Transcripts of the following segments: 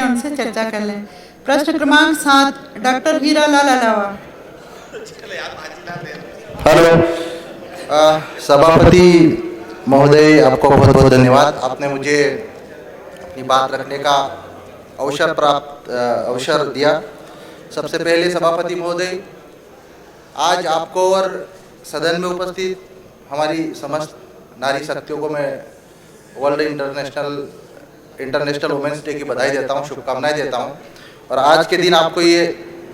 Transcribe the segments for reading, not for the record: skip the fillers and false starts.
उनसे चर्चा कर लें। प्रश्न क्रमांक 7 डॉक्टर हीरालाल अलावा। हेलो, सभापति महोदय, आपको बहुत बहुत धन्यवाद। आपने मुझे अपनी बात रखने का अवसर दिया। सबसे पहले सभापति महोदय, आज आपको और सदन में उपस्थित हमारी समस्त नारी शक्तियों को मैं वर्ल्ड इंटरनेशनल वुमेन्स डे की बधाई देता हूँ, शुभकामनाएं देता हूँ। और आज के दिन आपको ये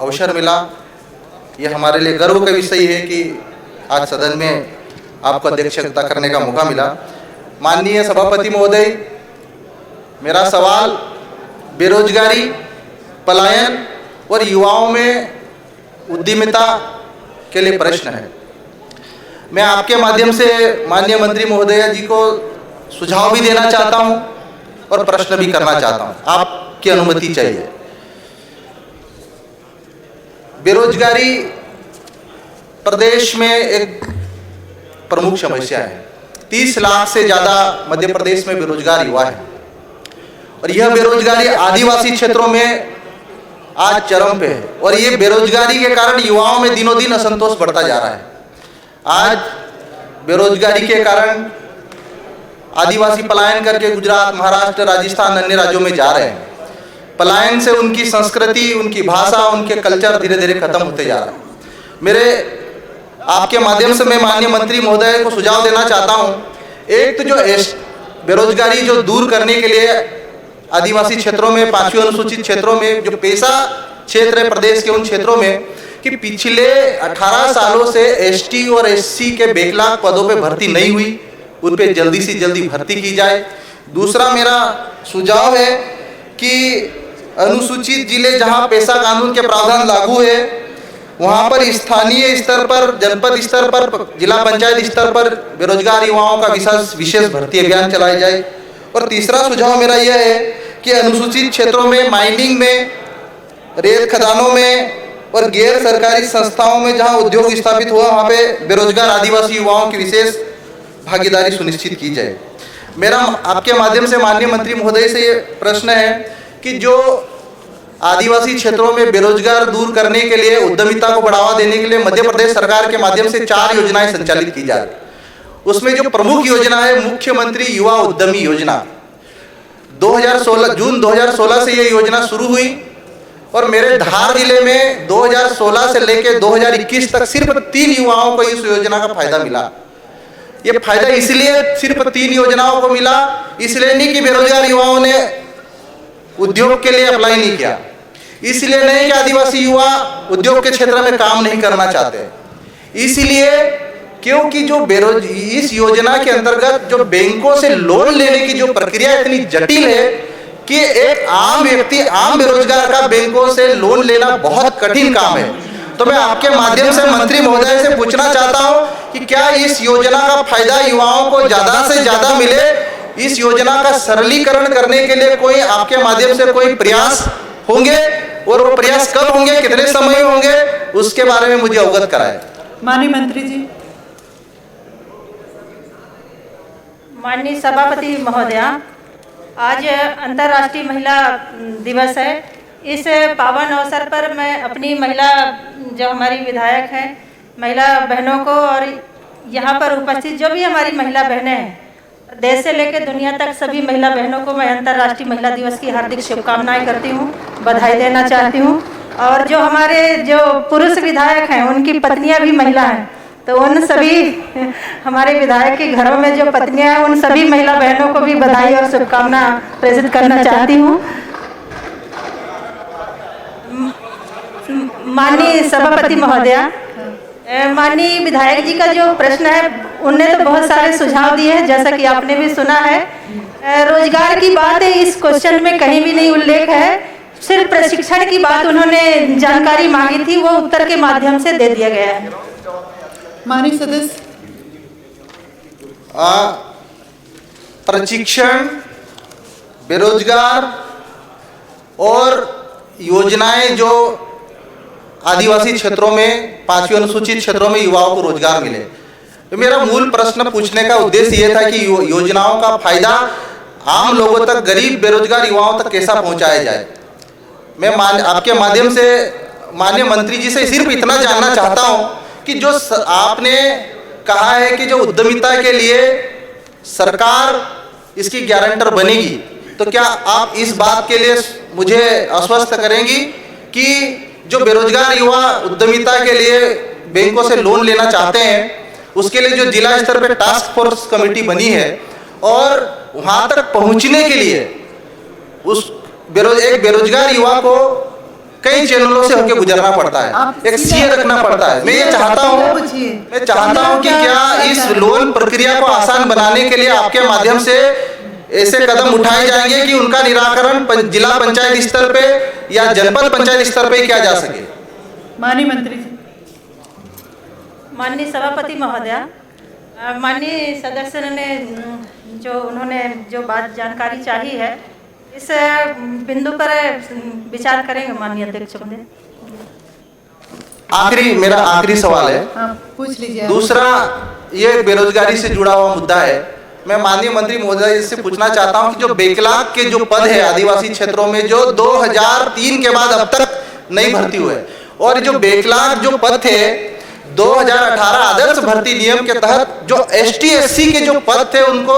अवसर मिला, ये हमारे लिए गर्व का विषय है कि आज सदन में आपको अध्यक्षता करने का मौका मिला। माननीय सभापति महोदय, मेरा सवाल बेरोजगारी, पलायन और युवाओं में उद्यमिता के लिए प्रश्न है। मैं आपके माध्यम से माननीय मंत्री महोदया जी को सुझाव भी देना चाहता हूं और प्रश्न भी करना चाहता हूं, आपकी अनुमति चाहिए। बेरोजगारी प्रदेश में एक प्रमुख समस्या है। 30 लाख से ज़्यादा मध्य प्रदेश में बेरोजगार युवा है और यह बेरोजगारी आदिवासी क्षेत्रों में आज चरम पे है। और ये बेरोजगारी के कारण युवाओं में दिनों दिन असंतोष बढ़ता जा रहा है। आज बेरोजगारी के कारण आदिवासी पलायन करके गुजरात, महाराष्ट्र, राजस्थान, अन्य राज्यों में जा रहे हैं। पलायन से उनकी संस्कृति, उनकी भाषा, उनके कल्चर धीरे धीरे खत्म होते जा रहा है। मेरे आपके माध्यम से मैं माननीय मंत्री महोदय को सुझाव देना चाहता हूं। एक तो जो बेरोजगारी जो दूर करने के लिए आदिवासी क्षेत्रों में, 5वीं अनुसूचित क्षेत्रों में जो पेशा क्षेत्र है प्रदेश के, उन क्षेत्रों में कि पिछले 18 सालों से एसटी और एससी के बैकलॉग पदों पे भर्ती नहीं हुई, उन पे जल्दी से जल्दी भर्ती की जाए। दूसरा मेरा सुझाव है कि अनुसूचित जिले जहां पेशा कानून के प्रावधान लागू है, वहां पर स्थानीय स्तर पर, जनपद स्तर पर, जिला पंचायत स्तर पर बेरोजगार युवाओं का विशेष भर्ती अभियान चलाया जाए। और तीसरा सुझाव मेरा यह है कि अनुसूचित क्षेत्रों में, माइनिंग में, रेत खदानों में और गैर सरकारी संस्थाओं में जहां उद्योग स्थापित हुआ, वहां पे बेरोजगार आदिवासी युवाओं की विशेष भागीदारी सुनिश्चित की जाए। मेरा आपके माध्यम से माननीय मंत्री महोदय से ये प्रश्न है कि जो आदिवासी क्षेत्रों में बेरोजगार दूर करने के लिए, उद्यमिता को बढ़ावा देने के लिए मध्य प्रदेश सरकार के माध्यम से 4 योजनाएं संचालित की जा रही। उसमें जो प्रमुख योजना है मुख्यमंत्री युवा उद्यमी योजना, 2016 जून 2016 से ये योजना शुरू हुई और मेरे धार जिले में 2016 से लेकर 2021 तक सिर्फ 3 युवाओं को इस योजना का फायदा मिला। ये फायदा इसलिए सिर्फ 3 योजनाओं को मिला, इसलिए नहीं कि बेरोजगार युवाओं ने उद्योग के लिए अप्लाई नहीं किया, इसलिए नहीं कि आदिवासी युवा उद्योग के क्षेत्र में काम नहीं करना चाहते, इसलिए क्योंकि जो इस योजना के अंतर्गत जो बैंकों से लोन लेने की जो प्रक्रिया इतनी जटिल है कि एक आम व्यक्ति, आम बेरोजगार का बैंकों से लोन लेना बहुत कठिन काम है। तो मैं आपके माध्यम से मंत्री महोदय से पूछना चाहता हूं कि क्या इस योजना का फायदा युवाओं को ज्यादा से ज्यादा मिले, इस योजना का सरलीकरण करने के लिए कोई आपके माध्यम से कोई प्रयास होंगे और वो प्रयास कब होंगे, कितने समय होंगे, उसके बारे में मुझे अवगत कराएं। माननीय मंत्री जी। माननीय सभापति महोदया, आज अंतर्राष्ट्रीय महिला दिवस है। इस पावन अवसर पर मैं अपनी महिला, जो हमारी विधायक हैं, महिला बहनों को और यहाँ पर उपस्थित जो भी हमारी महिला बहनें हैं, देश से लेकर दुनिया तक सभी महिला बहनों को मैं अंतर्राष्ट्रीय महिला दिवस की हार्दिक शुभकामनाएं करती हूँ, बधाई देना चाहती हूँ। और जो हमारे जो पुरुष विधायक हैं, उनकी पत्नियाँ भी महिला हैं, तो उन सभी हमारे विधायक के घरों में जो पत्नियां हैं, उन सभी महिला बहनों को भी बधाई और शुभकामना प्रेषित करना चाहती हूँ। माननीय सभापति महोदया, माननीय विधायक जी का जो प्रश्न है, उनने तो बहुत सारे सुझाव दिए हैं, जैसा कि आपने भी सुना है। रोजगार की बात है, इस क्वेश्चन में कहीं भी नहीं उल्लेख है। सिर्फ प्रशिक्षण की बात उन्होंने जानकारी मांगी थी, वो उत्तर के माध्यम से दे दिया गया है। माननीय सदस्य। प्रशिक्षण, बेरोजगार और योजनाएं जो आदिवासी क्षेत्रों में, 5वीं अनुसूचित क्षेत्रों में युवाओं को रोजगार मिले। तो मेरा मूल प्रश्न पूछने का उद्देश्य यह था कि योजनाओं का फायदा आम लोगों तक, गरीब बेरोजगार युवाओं तक कैसा पहुंचाया जाए। मैं आपके माध्यम से माननीय मंत्री जी से सिर्फ इतना जानना चाहता हूं कि जो आपने कहा है कि जो उद्यमिता के लिए सरकार इसकी गारंटर बनेगी, तो क्या आप इस बात के लिए मुझे आश्वस्त करेंगी कि जो बेरोजगार युवा उद्यमिता के लिए बैंकों से लोन लेना चाहते हैं, उसके लिए जो जिला स्तर पर टास्क फोर्स कमेटी बनी है और वहां तक पहुंचने के लिए उस एक बेरोजगार युवा को कई चैनलों से होकर गुजरना पड़ता है, एक सीए रखना पड़ता है। मैं ये चाहता हूं कि क्या इस लोन प्रक्रिया को आसान बनाने के लिए आपके माध्यम से ऐसे कदम उठाए जाएंगे कि उनका निराकरण जिला पंचायत स्तर पे या जनपद पंचायत स्तर पे किया जा सके। माननीय मंत्री जी। माननीय सभापति महोदया, माननीय सदस्य ने उन्होंने जो बात जानकारी चाहिए है, इस बिंदु पर विचार करेंगे माननीय अध्यक्ष महोदय। मेरा आखिरी सवाल है, पूछ लीजिए। दूसरा, ये बेरोजगारी से जुड़ा हुआ मुद्दा है। मैं माननीय मंत्री महोदय से पूछना चाहता हूं कि जो बैकलॉग के जो पद है आदिवासी क्षेत्रों में, जो 2003 के बाद अब तक नहीं भर्ती हुए, और जो बैकलॉग जो पद थे 2018 आदर्श भर्ती नियम के तहत जो ST SC के जो पद थे, उनको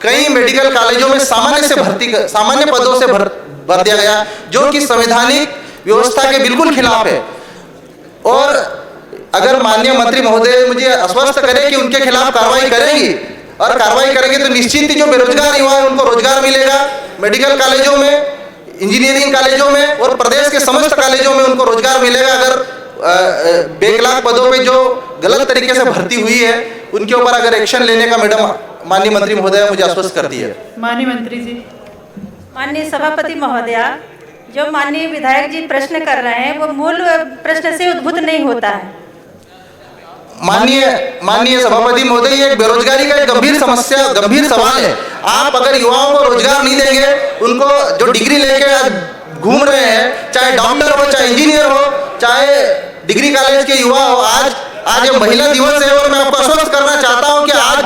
कई मेडिकल कॉलेजों में सामान्य पदों से भर दिया गया, जो कि संवैधानिक व्यवस्था के बिल्कुल खिलाफ है। और अगर माननीय मंत्री महोदय मुझे आश्वस्त करें कि उनके खिलाफ कार्रवाई करेंगी, और कार्रवाई करेंगे तो निश्चित ही जो बेरोजगार युवा है उनको रोजगार मिलेगा, मेडिकल कॉलेजों में, इंजीनियरिंग कॉलेजों में और प्रदेश के समस्त कॉलेजों में उनको रोजगार मिलेगा। अगर बैकलॉग पदों पे जो गलत तरीके से भर्ती हुई है उनके ऊपर अगर एक्शन लेने का मैडम माननीय मंत्री महोदय मुझे आश्वस्त करती है। माननीय मंत्री जी। माननीय सभापति महोदया, जो माननीय विधायक जी प्रश्न कर रहे हैं वो मूल प्रश्न से उद्भूत नहीं होता है। माननीय सभापति महोदय, ये बेरोजगारी का एक गंभीर सवाल है। आप अगर युवाओं को रोजगार नहीं देंगे, उनको जो डिग्री लेके घूम रहे हैं, चाहे डॉक्टर हो, चाहे इंजीनियर हो, चाहे डिग्री कॉलेज के युवा हो, आज ये महिला दिवस है और मैं आपको आश्वस्त करना चाहता हूं कि आज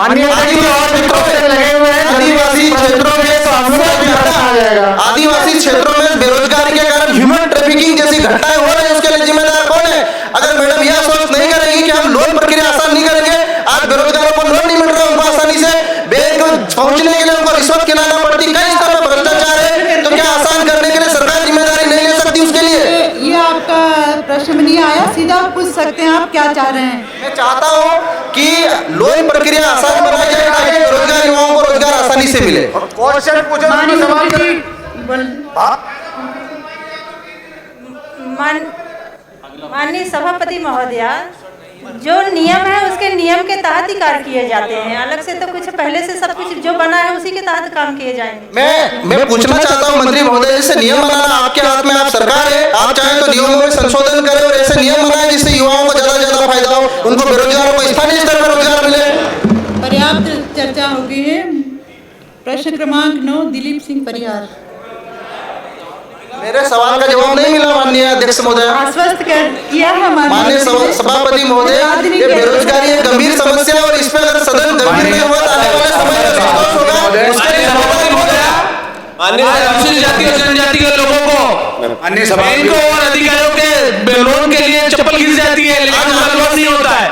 आदिवासी क्षेत्रों में बेरोजगारी के कारण ह्यूमन ट्रैफिकिंग जैसी घटनाएं हो रही है, उसके लिए जिम्मेदार कौन है? अगर मैडम यह आश्वस्त नहीं करेंगी कि हम लोन प्रक्रिया आसान नहीं करेंगे, आज बेरोजगारों को लोन नहीं मिल रहा, उनको आसानी से बैंक पहुंचने के लिए उनको रिश्वत खिलाना पड़ती, कई स्तर पर भ्रष्टाचार है, तो क्या आसान करने के लिए सरकार जिम्मेदारी नहीं ले सकती उसके लिए? ये आपका प्रश्न में नहीं आया, सीधा पूछ सकते हैं आप क्या चाह रहे हैं। मैं चाहता हूं कि लोन प्रक्रिया आसान बनाई जाए ताकि बेरोजगार युवाओं को रोजगार आसानी से मिले। क्वेश्चन पूछो। माननीय सभापति महोदया, जो नियम है उसके नियम के तहत ही कार्य किए जाते हैं, अलग से तो कुछ पहले से सब कुछ जो बना है उसी के तहत काम किए जाएंगे। मैं पूछना चाहता हूं मंत्री महोदय, जैसे नियम बनाना आपके हाथ में, आप सरकार है, आप चाहें तो नियमों में संशोधन करें और ऐसे नियम बनाएं जिससे युवाओं को ज्यादा से ज्यादा फायदा हो, उनको बेरोजगारों को स्थानीय स्तर पर रोजगार मिले। पर्याप्त चर्चा हो गई है। प्रश्न क्रमांक 9 दिलीप सिंह परिहार। मेरे सवाल का जवाब नहीं मिला माननीय अध्यक्ष महोदय। आश्वस्त किया है माननीय सभापति महोदय, ये बेरोजगारी एक गंभीर समस्या है और इस पर अगर सदन गंभीर नहीं हुआ तो आने वाले समय में संतोष होगा। उसके लिए सभापति महोदय, अनुसूचित जाति और जनजाति के लोगों को बैंकों और अधिकारियों के लोन के लिए चप्पल गिर जाती है, लेकिन उनका लोन नहीं होता है।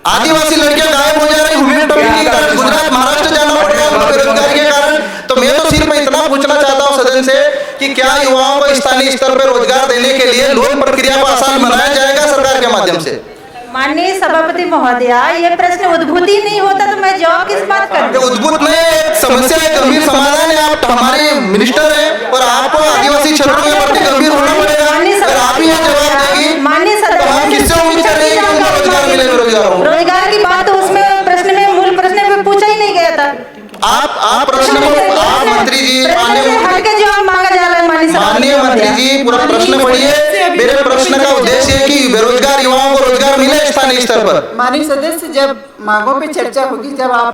आदिवासी लड़कियां गायब हो जा रही, ह्यूमन ट्रैफिकिंग के कारण गुजरात महाराष्ट्र जाना पड़ रहा है बेरोजगारी के कारण। तो मैं तो सिर्फ इतना पूछना चाहता हूं सदन से कि क्या युवाओं को स्थानीय स्तर पर रोजगार देने के लिए लोन प्रक्रिया को आसान बनाया जाएगा सरकार के माध्यम से? माननीय सभापति महोदया, ये प्रश्न उद्भूत ही नहीं होता तो मैं जवाब किस बात करूं? उद्भूत नहीं, समस्या है, गंभीर समाधान है। आप हमारे मिनिस्टर हैं और आपको आदिवासी क्षेत्रों में प्रति गंभीर होना पड़ेगा। अगर आप ही जवाब देंगी, माननीय हम किससे उम्मीद कर रहे हैं कि उनको रोजगार मिले? रोजगार की बात तो उसमें प्रश्न में मूल प्रश्न में पूछा ही नहीं गया था। आप प्रश्न को आप मंत्री जी माननीय मंत्री जी पूरा प्रश्न पढ़िए। मेरे प्रश्न का उद्देश्य है कि बेरोजगार युवाओं को रोजगार मिले स्थानीय स्तर पर। माननीय सदस्य, जब मांगों पे चर्चा होगी, जब आप